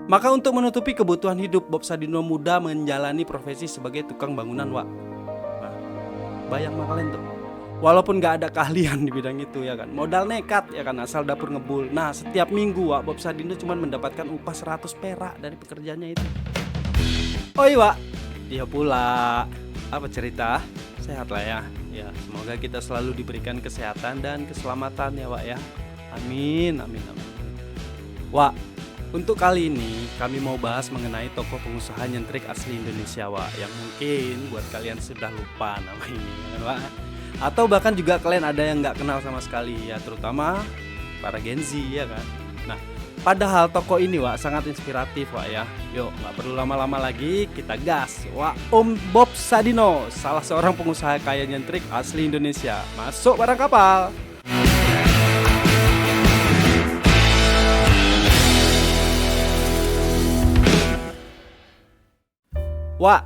Maka untuk menutupi kebutuhan hidup, Bob Sadino muda menjalani profesi sebagai tukang bangunan, Wak. Nah, bayang mah kalian tuh. Walaupun gak ada keahlian di bidang itu ya kan, modal nekat ya kan, asal dapur ngebul. Nah setiap minggu Wak, Bob Sadino cuma mendapatkan upah 100 perak dari pekerjaannya itu. Oi Wak, dia pula. Apa cerita? Sehat lah ya. Ya semoga kita selalu diberikan kesehatan dan keselamatan ya Wak ya. Amin, amin, amin. Wak, untuk kali ini kami mau bahas mengenai tokoh pengusaha nyentrik asli Indonesia Wak, yang mungkin buat kalian sudah lupa nama ini ya, Wak. Atau bahkan juga kalian ada yang nggak kenal sama sekali ya, terutama para Gen Z ya kan. Nah, padahal tokoh ini Wak sangat inspiratif Wak ya. Yuk, nggak perlu lama-lama lagi, kita gas. Wak, Om Bob Sadino, salah seorang pengusaha kaya nyentrik asli Indonesia. Masuk barang kapal. Wak,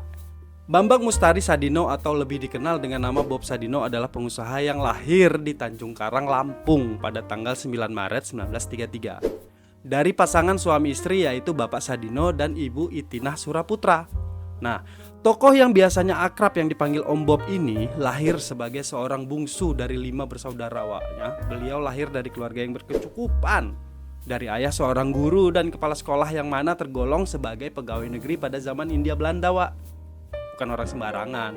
Bambang Mustari Sadino atau lebih dikenal dengan nama Bob Sadino adalah pengusaha yang lahir di Tanjung Karang, Lampung pada tanggal 9 Maret 1933. Dari pasangan suami istri yaitu Bapak Sadino dan Ibu Itinah Suraputra. Nah, tokoh yang biasanya akrab yang dipanggil Om Bob ini lahir sebagai seorang bungsu dari 5 bersaudara Waknya. Beliau lahir dari keluarga yang berkecukupan. Dari ayah seorang guru dan kepala sekolah yang mana tergolong sebagai pegawai negeri pada zaman Hindia Belanda Wak. Bukan orang sembarangan,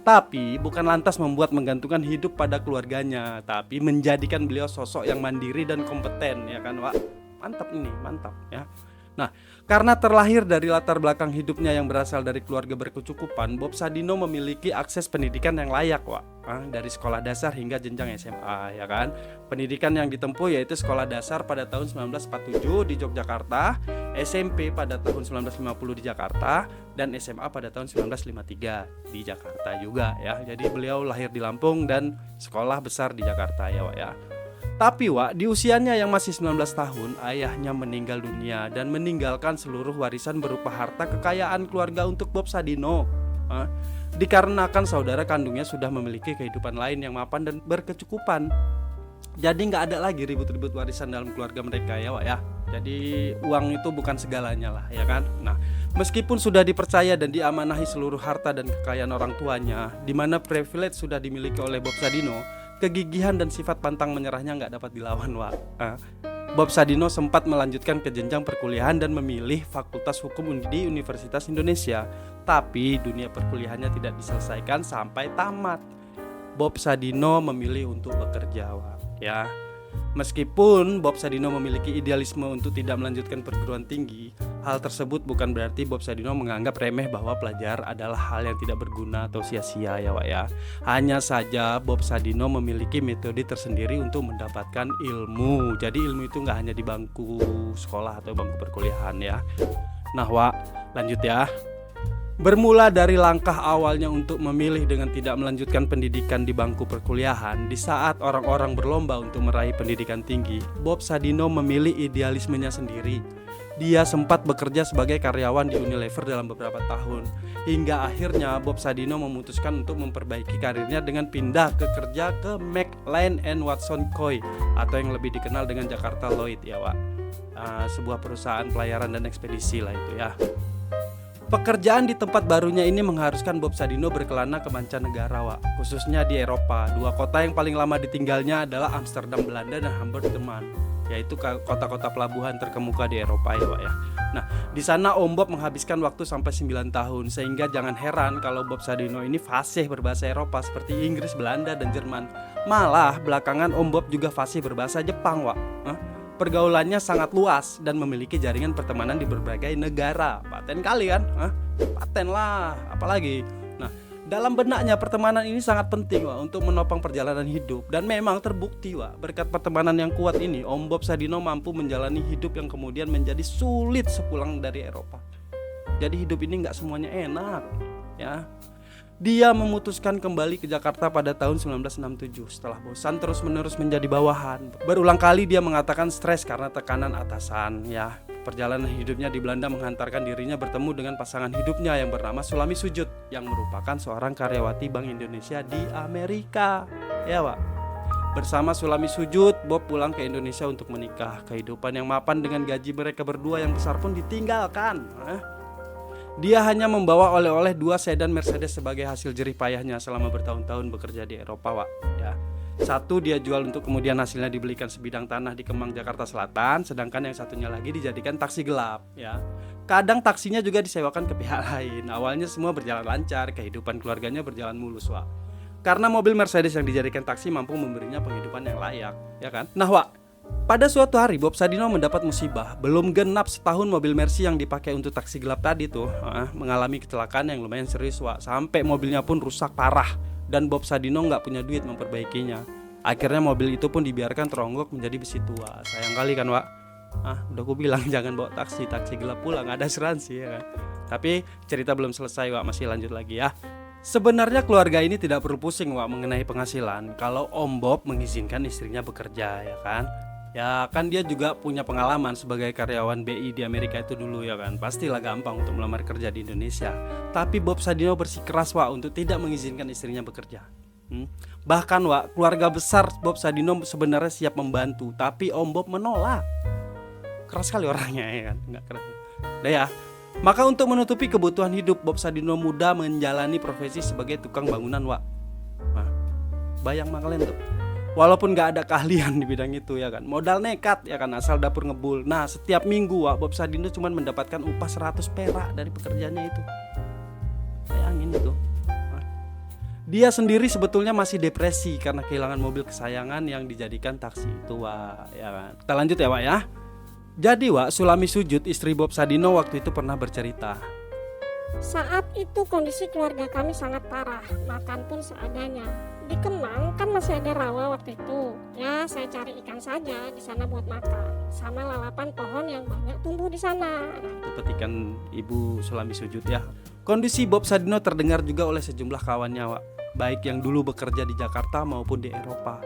tapi bukan lantas membuat menggantungkan hidup pada keluarganya, tapi menjadikan beliau sosok yang mandiri dan kompeten ya kan Wak. Mantap ini, mantap ya. Nah, karena terlahir dari latar belakang hidupnya yang berasal dari keluarga berkecukupan, Bob Sadino memiliki akses pendidikan yang layak Wak. Dari sekolah dasar hingga jenjang SMA ya kan. Pendidikan yang ditempuh yaitu sekolah dasar pada tahun 1947 di Yogyakarta, SMP pada tahun 1950 di Jakarta, dan SMA pada tahun 1953 di Jakarta juga ya. Jadi beliau lahir di Lampung dan sekolah besar di Jakarta ya Wak ya. Tapi Wak, di usianya yang masih 19 tahun, ayahnya meninggal dunia dan meninggalkan seluruh warisan berupa harta kekayaan keluarga untuk Bob Sadino. Dikarenakan saudara kandungnya sudah memiliki kehidupan lain yang mapan dan berkecukupan. Jadi nggak ada lagi ribut-ribut warisan dalam keluarga mereka ya Wak ya. Jadi uang itu bukan segalanya lah ya kan. Nah, meskipun sudah dipercaya dan diamanahi seluruh harta dan kekayaan orang tuanya, di mana privilege sudah dimiliki oleh Bob Sadino, kegigihan dan sifat pantang menyerahnya nggak dapat dilawan Wak. Bob Sadino sempat melanjutkan ke jenjang perkuliahan dan memilih Fakultas Hukum di Universitas Indonesia. Tapi dunia perkuliahannya tidak diselesaikan sampai tamat. Bob Sadino memilih untuk bekerja Wak ya. Meskipun Bob Sadino memiliki idealisme untuk tidak melanjutkan perguruan tinggi, hal tersebut bukan berarti Bob Sadino menganggap remeh bahwa pelajar adalah hal yang tidak berguna atau sia-sia ya Wak ya. Hanya saja Bob Sadino memiliki metode tersendiri untuk mendapatkan ilmu. Jadi ilmu itu nggak hanya di bangku sekolah atau bangku perkuliahan ya. Nah Wak, lanjut ya. Bermula dari langkah awalnya untuk memilih dengan tidak melanjutkan pendidikan di bangku perkuliahan, di saat orang-orang berlomba untuk meraih pendidikan tinggi, Bob Sadino memilih idealismenya sendiri. Dia sempat bekerja sebagai karyawan di Unilever dalam beberapa tahun, hingga akhirnya Bob Sadino memutuskan untuk memperbaiki karirnya dengan pindah ke kerja ke McLean & Watson Coy, atau yang lebih dikenal dengan Jakarta Lloyd ya Wak. Sebuah perusahaan pelayaran dan ekspedisi lah itu ya. Pekerjaan di tempat barunya ini mengharuskan Bob Sadino berkelana ke mancanegara Wak, khususnya di Eropa. Dua kota yang paling lama ditinggalnya adalah Amsterdam Belanda dan Hamburg Jerman, yaitu kota-kota pelabuhan terkemuka di Eropa ya Wak ya. Nah, di sana Om Bob menghabiskan waktu sampai 9 tahun, sehingga jangan heran kalau Bob Sadino ini fasih berbahasa Eropa seperti Inggris, Belanda, dan Jerman. Malah belakangan Om Bob juga fasih berbahasa Jepang Wak. Pergaulannya sangat luas dan memiliki jaringan pertemanan di berbagai negara. Paten kali kan? Paten lah, apalagi. Nah, dalam benaknya pertemanan ini sangat penting Wak, untuk menopang perjalanan hidup. Dan memang terbukti Wak, berkat pertemanan yang kuat ini, Om Bob Sadino mampu menjalani hidup yang kemudian menjadi sulit sepulang dari Eropa. Jadi hidup ini gak semuanya enak ya. Dia memutuskan kembali ke Jakarta pada tahun 1967 setelah bosan terus-menerus menjadi bawahan. Berulang kali dia mengatakan stres karena tekanan atasan ya. Perjalanan hidupnya di Belanda menghantarkan dirinya bertemu dengan pasangan hidupnya yang bernama Sulami Sujud, yang merupakan seorang karyawati Bank Indonesia di Amerika. Ya Wak. Bersama Sulami Sujud, Bob pulang ke Indonesia untuk menikah. Kehidupan yang mapan dengan gaji mereka berdua yang besar pun ditinggalkan. Dia hanya membawa oleh-oleh 2 sedan Mercedes sebagai hasil jerih payahnya selama bertahun-tahun bekerja di Eropa, Wak. Ya. Satu dia jual untuk kemudian hasilnya dibelikan sebidang tanah di Kemang, Jakarta Selatan, sedangkan yang satunya lagi dijadikan taksi gelap. Ya. Kadang taksinya juga disewakan ke pihak lain. Awalnya semua berjalan lancar, kehidupan keluarganya berjalan mulus, Wak. Karena mobil Mercedes yang dijadikan taksi mampu memberinya penghidupan yang layak, ya kan? Nah, Wak, pada suatu hari Bob Sadino mendapat musibah. Belum genap setahun mobil Mercy yang dipakai untuk taksi gelap tadi tuh mengalami kecelakaan yang lumayan serius, Wak. Sampai mobilnya pun rusak parah dan Bob Sadino nggak punya duit memperbaikinya. Akhirnya mobil itu pun dibiarkan teronggok menjadi besi tua. Sayang kali kan, Wak? Udah aku bilang jangan bawa taksi gelap pulang, ada asuransi ya kan? Tapi cerita belum selesai, Wak, masih lanjut lagi ya. Sebenarnya keluarga ini tidak perlu pusing, Wak, mengenai penghasilan kalau Om Bob mengizinkan istrinya bekerja, ya kan? Ya kan dia juga punya pengalaman sebagai karyawan BI di Amerika itu dulu, ya kan? Pastilah gampang untuk melamar kerja di Indonesia. Tapi Bob Sadino bersikeras, Wak, untuk tidak mengizinkan istrinya bekerja. Bahkan, Wak, keluarga besar Bob Sadino sebenarnya siap membantu, tapi Om Bob menolak. Keras sekali orangnya, ya kan? Nggak keras. Udah ya. Maka untuk menutupi kebutuhan hidup, Bob Sadino muda menjalani profesi sebagai tukang bangunan, Wak. Bayang kalian tuh. Walaupun gak ada keahlian di bidang itu, ya kan, modal nekat, ya kan, asal dapur ngebul. Nah, setiap minggu, Wak, Bob Sadino cuma mendapatkan upah 100 perak dari pekerjaannya itu. Bayangin itu. Dia sendiri sebetulnya masih depresi karena kehilangan mobil kesayangan yang dijadikan taksi itu, Wak, ya kan. Kita lanjut ya, Wak, ya. Jadi, Wak, Sulami Sujud, istri Bob Sadino waktu itu pernah bercerita. Saat itu kondisi keluarga kami sangat parah, makan pun seadanya. Di Kemang kan masih ada rawa waktu itu. Ya, saya cari ikan saja di sana buat makan, sama lalapan pohon yang banyak tumbuh di sana. Itu petikan Ibu Sulami Sujud ya. Kondisi Bob Sadino terdengar juga oleh sejumlah kawannya, Wak, baik yang dulu bekerja di Jakarta maupun di Eropa.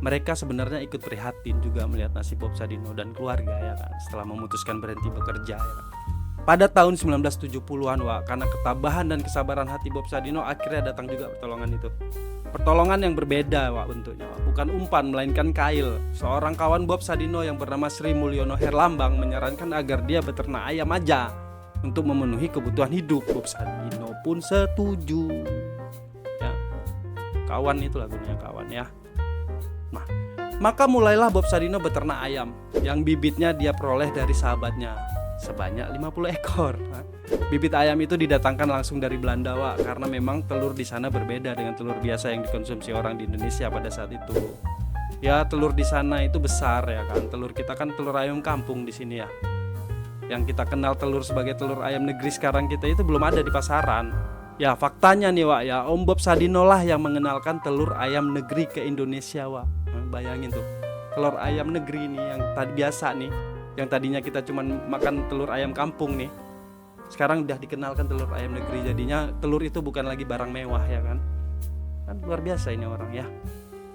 Mereka sebenarnya ikut prihatin juga melihat nasib Bob Sadino dan keluarga, ya kan, setelah memutuskan berhenti bekerja, ya kan. Pada tahun 1970-an, Wak, karena ketabahan dan kesabaran hati Bob Sadino, akhirnya datang juga pertolongan itu. Pertolongan yang berbeda, Wak, bentuknya, Wak. Bukan umpan melainkan kail. Seorang kawan Bob Sadino yang bernama Sri Mulyono Herlambang menyarankan agar dia beternak ayam aja untuk memenuhi kebutuhan hidup. Bob Sadino pun setuju. Ya. Kawan itu lagunya, kawan ya. Nah, maka mulailah Bob Sadino beternak ayam yang bibitnya dia peroleh dari sahabatnya sebanyak 50 ekor. Bibit ayam itu didatangkan langsung dari Belanda, Wak, karena memang telur di sana berbeda dengan telur biasa yang dikonsumsi orang di Indonesia pada saat itu. Ya, telur di sana itu besar, ya kan. Telur kita kan telur ayam kampung di sini ya. Yang kita kenal telur sebagai telur ayam negeri sekarang kita itu belum ada di pasaran. Ya, faktanya nih, Wak, ya, Om Bob Sadino lah yang mengenalkan telur ayam negeri ke Indonesia, Wak. Bayangin tuh, telur ayam negeri nih yang tadi biasa nih, yang tadinya kita cuma makan telur ayam kampung nih, sekarang udah dikenalkan telur ayam negeri. Jadinya telur itu bukan lagi barang mewah, ya kan. Kan luar biasa ini orang ya.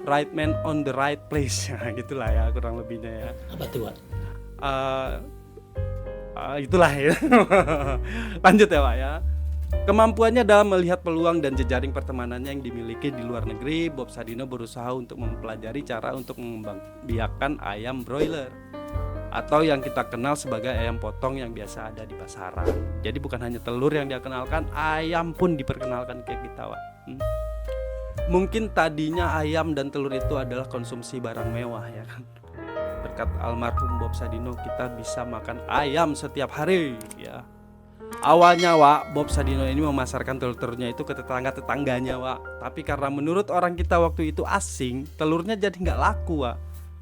Right man on the right place. Gitulah ya kurang lebihnya ya. Apa tuh, Wak? Itulah ya. Lanjut ya, Pak ya. Kemampuannya dalam melihat peluang dan jejaring pertemanannya yang dimiliki di luar negeri, Bob Sadino berusaha untuk mempelajari cara untuk mengembangbiakan ayam broiler atau yang kita kenal sebagai ayam potong yang biasa ada di pasaran. Jadi bukan hanya telur yang dia kenalkan, ayam pun diperkenalkan kayak kita, Wak. Mungkin tadinya ayam dan telur itu adalah konsumsi barang mewah, ya kan. Berkat almarhum Bob Sadino kita bisa makan ayam setiap hari, ya. Awalnya, Wak, Bob Sadino ini memasarkan telur-telurnya itu ke tetangga-tetangganya, Wak. Tapi karena menurut orang kita waktu itu asing, telurnya jadi nggak laku, Wak.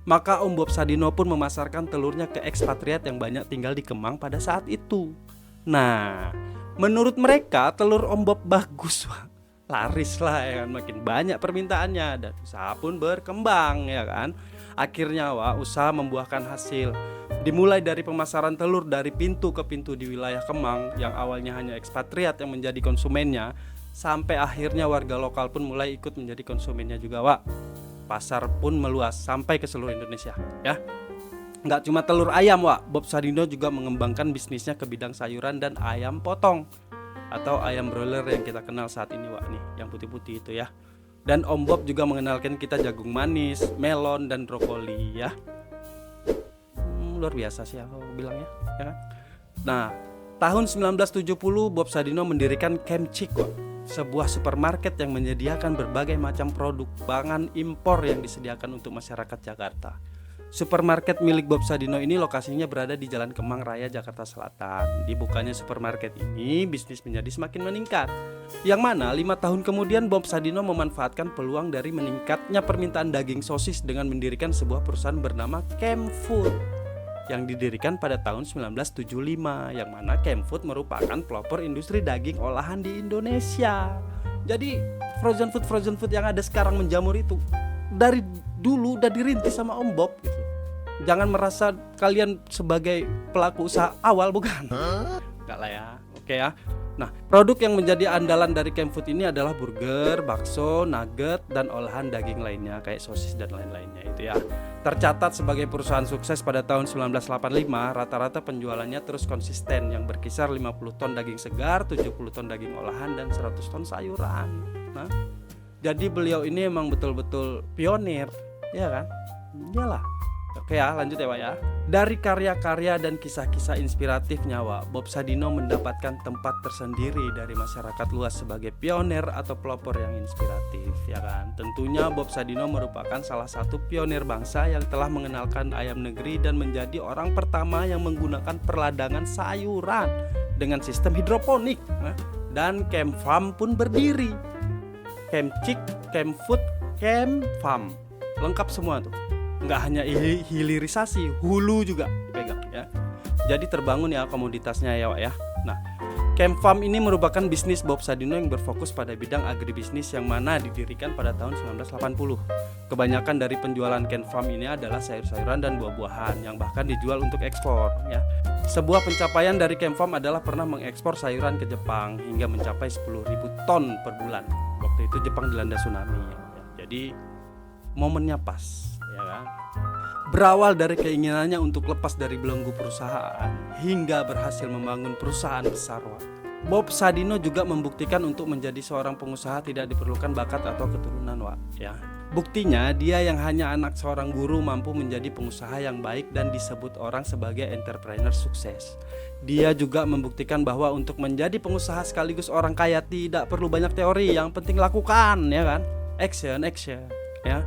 Maka Om Bob Sadino pun memasarkan telurnya ke ekspatriat yang banyak tinggal di Kemang pada saat itu. Nah, menurut mereka telur Om Bob bagus, Wak. Laris lah, ya kan, makin banyak permintaannya dan usaha pun berkembang, ya kan. Akhirnya, Wak, usaha membuahkan hasil. Dimulai dari pemasaran telur dari pintu ke pintu di wilayah Kemang yang awalnya hanya ekspatriat yang menjadi konsumennya, sampai akhirnya warga lokal pun mulai ikut menjadi konsumennya juga, Wak. Pasar pun meluas sampai ke seluruh Indonesia, ya. Nggak cuma telur ayam, Wak, Bob Sadino juga mengembangkan bisnisnya ke bidang sayuran dan ayam potong atau ayam broiler yang kita kenal saat ini, Wak, nih, yang putih-putih itu ya. Dan Om Bob juga mengenalkan kita jagung manis, melon, dan brokoli ya. Luar biasa sih aku bilangnya, ya kan? Nah, tahun 1970 Bob Sadino mendirikan Camp Chico, sebuah supermarket yang menyediakan berbagai macam produk pangan impor yang disediakan untuk masyarakat Jakarta. Supermarket milik Bob Sadino ini lokasinya berada di Jalan Kemang Raya, Jakarta Selatan. Dibukanya supermarket ini, bisnis menjadi semakin meningkat. Yang mana 5 tahun kemudian Bob Sadino memanfaatkan peluang dari meningkatnya permintaan daging sosis dengan mendirikan sebuah perusahaan bernama Camp Food yang didirikan pada tahun 1975, yang mana Camp Food merupakan pelopor industri daging olahan di Indonesia. Jadi frozen food yang ada sekarang menjamur itu dari dulu udah dirintis sama Om Bob gitu. Jangan merasa kalian sebagai pelaku usaha awal, bukan. Enggak lah ya. Oke ya. Nah, produk yang menjadi andalan dari Camp Food ini adalah burger, bakso, nugget, dan olahan daging lainnya kayak sosis dan lain-lainnya itu ya. Tercatat sebagai perusahaan sukses pada tahun 1985, rata-rata penjualannya terus konsisten yang berkisar 50 ton daging segar, 70 ton daging olahan, dan 100 ton sayuran. Nah, jadi beliau ini emang betul-betul pionir, ya kan? Iyalah. Oke ya, lanjut ya Wak ya. Dari karya-karya dan kisah-kisah inspiratifnya Wak, Bob Sadino mendapatkan tempat tersendiri dari masyarakat luas sebagai pionir atau pelopor yang inspiratif, ya kan. Tentunya Bob Sadino merupakan salah satu pionir bangsa yang telah mengenalkan ayam negeri dan menjadi orang pertama yang menggunakan perladangan sayuran dengan sistem hidroponik. Dan Camp Farm pun berdiri. Camp Chick, Camp Food, Camp Farm, lengkap semua tuh. Nggak hanya hilirisasi, hulu juga dipegang ya. Jadi terbangun ya komoditasnya ya Wak ya. Nah, Camp Farm ini merupakan bisnis Bob Sadino yang berfokus pada bidang agribisnis yang mana didirikan pada tahun 1980. Kebanyakan dari penjualan Camp Farm ini adalah sayur-sayuran dan buah-buahan yang bahkan dijual untuk ekspor ya. Sebuah pencapaian dari Camp Farm adalah pernah mengekspor sayuran ke Jepang hingga mencapai 10.000 ton per bulan. Waktu itu Jepang dilanda tsunami ya. Jadi momennya pas. Ya kan? Berawal dari keinginannya untuk lepas dari belenggu perusahaan hingga berhasil membangun perusahaan besar. Bob Sadino juga membuktikan untuk menjadi seorang pengusaha tidak diperlukan bakat atau keturunan ya. Buktinya dia yang hanya anak seorang guru mampu menjadi pengusaha yang baik dan disebut orang sebagai entrepreneur sukses. Dia juga membuktikan bahwa untuk menjadi pengusaha sekaligus orang kaya tidak perlu banyak teori, yang penting lakukan ya kan. Action ya.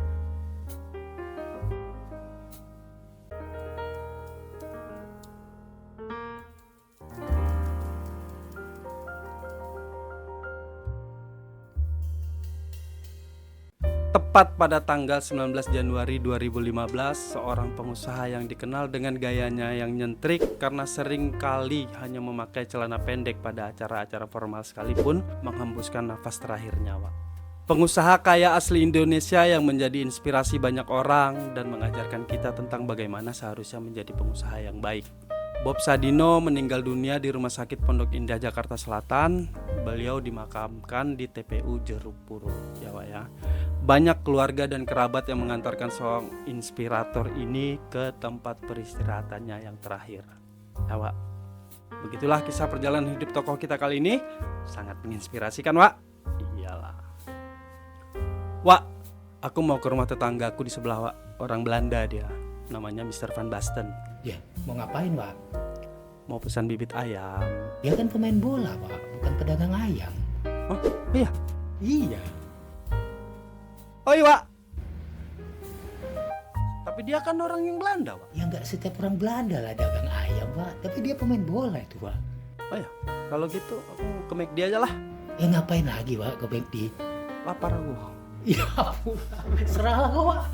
Tepat pada tanggal 19 Januari 2015, seorang pengusaha yang dikenal dengan gayanya yang nyentrik karena sering kali hanya memakai celana pendek pada acara-acara formal sekalipun menghembuskan nafas terakhir nyawa. Pengusaha kaya asli Indonesia yang menjadi inspirasi banyak orang dan mengajarkan kita tentang bagaimana seharusnya menjadi pengusaha yang baik. Bob Sadino meninggal dunia di Rumah Sakit Pondok Indah, Jakarta Selatan. Beliau dimakamkan di TPU Jeruk Purut ya Wak ya. Banyak keluarga dan kerabat yang mengantarkan seorang inspirator ini ke tempat peristirahatannya yang terakhir ya Wak. Begitulah kisah perjalanan hidup tokoh kita kali ini. Sangat menginspirasikan Wak. Iyalah Wak, aku mau ke rumah tetanggaku di sebelah Wak. Orang Belanda dia, namanya Mr. Van Basten. Ya, mau ngapain Wak? Mau pesan bibit ayam. Dia kan pemain bola Wak, bukan pedagang ayam. Oh iya? Iya. Oh iya Wak. Tapi dia kan orang yang Belanda Wak. Ya nggak setiap orang Belanda lah dagang ayam Wak, tapi dia pemain bola itu Wak. Oh ya, kalau gitu aku ke McD aja lah. Ya ngapain lagi Wak ke McD? Lapar aku. Ya ampun, serah lah Wak.